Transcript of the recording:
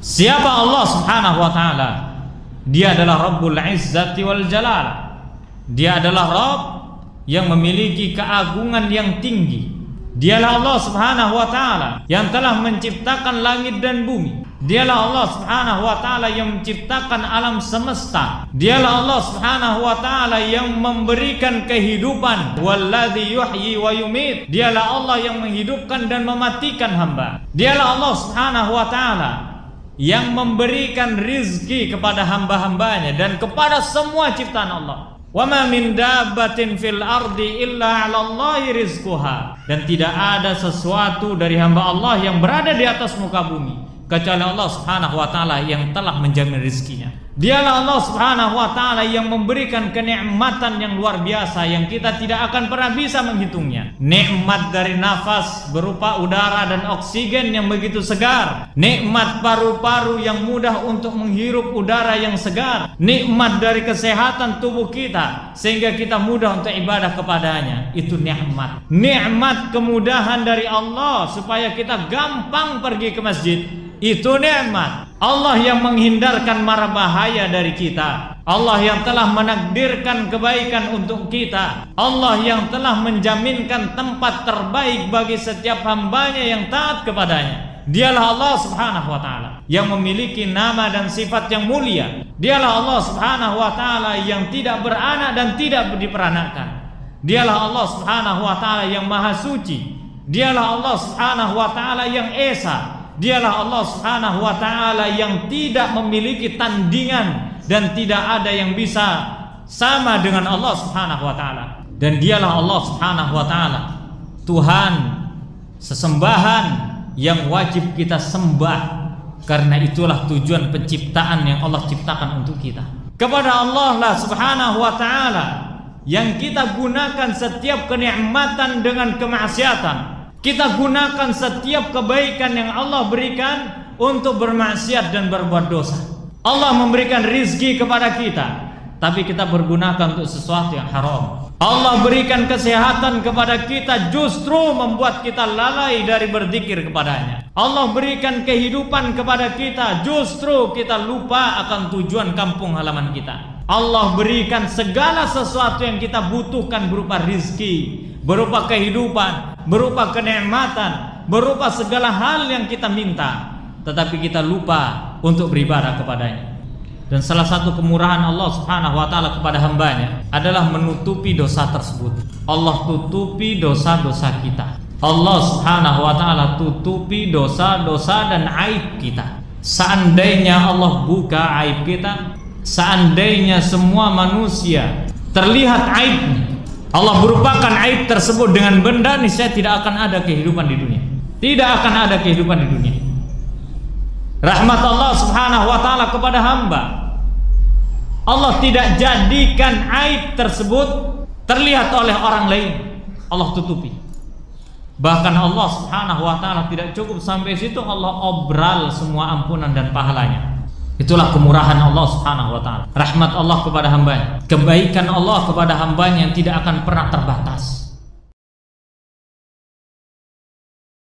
Siapa Allah Subhanahu wa taala? Dia adalah Rabbul Izzati wal Jalal. Dia adalah Rabb yang memiliki keagungan yang tinggi. Dialah Allah Subhanahu wa taala yang telah menciptakan langit dan bumi. Dialah Allah Subhanahu wa taala yang menciptakan alam semesta. Dialah Allah Subhanahu wa taala yang memberikan kehidupan. Walladzi yuhyi wa yumit. Dialah Allah yang menghidupkan dan mematikan hamba. Dialah Allah Subhanahu wa taala yang memberikan rizki kepada hamba-hambanya dan kepada semua ciptaan Allah. Wa ma min dabbatin fil ardi illa 'alallahi rizquha. Dan tidak ada sesuatu dari hamba Allah yang berada di atas muka bumi kecuali Allah Subhanahu wa taala yang telah menjamin rizkinya. Dialah Allah Subhanahu wa taala yang memberikan kenikmatan yang luar biasa yang kita tidak akan pernah bisa menghitungnya. Nikmat dari nafas berupa udara dan oksigen yang begitu segar. Nikmat paru-paru yang mudah untuk menghirup udara yang segar. Nikmat dari kesehatan tubuh kita sehingga kita mudah untuk ibadah kepadanya. Itu nikmat. Nikmat kemudahan dari Allah supaya kita gampang pergi ke masjid. Itu nikmat. Allah yang menghindarkan mara bahaya dari kita. Allah yang telah menakdirkan kebaikan untuk kita. Allah yang telah menjaminkan tempat terbaik bagi setiap hambanya yang taat kepadanya. Dialah Allah Subhanahu wa taala yang memiliki nama dan sifat yang mulia. Dialah Allah Subhanahu wa taala yang tidak beranak dan tidak diperanakan. Dialah Allah Subhanahu wa taala yang maha suci. Dialah Allah Subhanahu wa taala yang esa. Dialah Allah Subhanahu wa taala yang tidak memiliki tandingan dan tidak ada yang bisa sama dengan Allah Subhanahu wa taala. Dan dialah Allah Subhanahu wa taala Tuhan sesembahan yang wajib kita sembah, karena itulah tujuan penciptaan yang Allah ciptakan untuk kita. Kepada Allah lah Subhanahu wa taala yang kita gunakan setiap kenikmatan dengan kemaksiatan. Kita gunakan setiap kebaikan yang Allah berikan untuk bermaksiat dan berbuat dosa. Allah memberikan rizki kepada kita, tapi kita bergunakan untuk sesuatu yang haram. Allah berikan kesehatan kepada kita, justru membuat kita lalai dari berzikir kepadanya. Allah berikan kehidupan kepada kita, justru kita lupa akan tujuan kampung halaman kita. Allah berikan segala sesuatu yang kita butuhkan berupa rizki, berupa kehidupan, berupa kenikmatan, berupa segala hal yang kita minta, tetapi kita lupa untuk beribadah kepadanya. Dan salah satu kemurahan Allah Subhanahu wa taala kepada hambanya adalah menutupi dosa tersebut. Allah tutupi dosa-dosa kita. Allah Subhanahu wa taala tutupi dosa-dosa dan aib kita. Seandainya Allah buka aib kita, seandainya semua manusia terlihat aibnya, Allah berupakan aib tersebut dengan benda, niscaya tidak akan ada kehidupan di dunia. Tidak akan ada kehidupan di dunia. Rahmat Allah Subhanahu wa taala kepada hamba, Allah tidak jadikan aib tersebut terlihat oleh orang lain. Allah tutupi. Bahkan Allah Subhanahu wa taala tidak cukup sampai situ, Allah obral semua ampunan dan pahalanya. Itulah kemurahan Allah Subhanahu wa taala. Rahmat Allah kepada hambanya, kebaikan Allah kepada hambanya yang tidak akan pernah terbatas.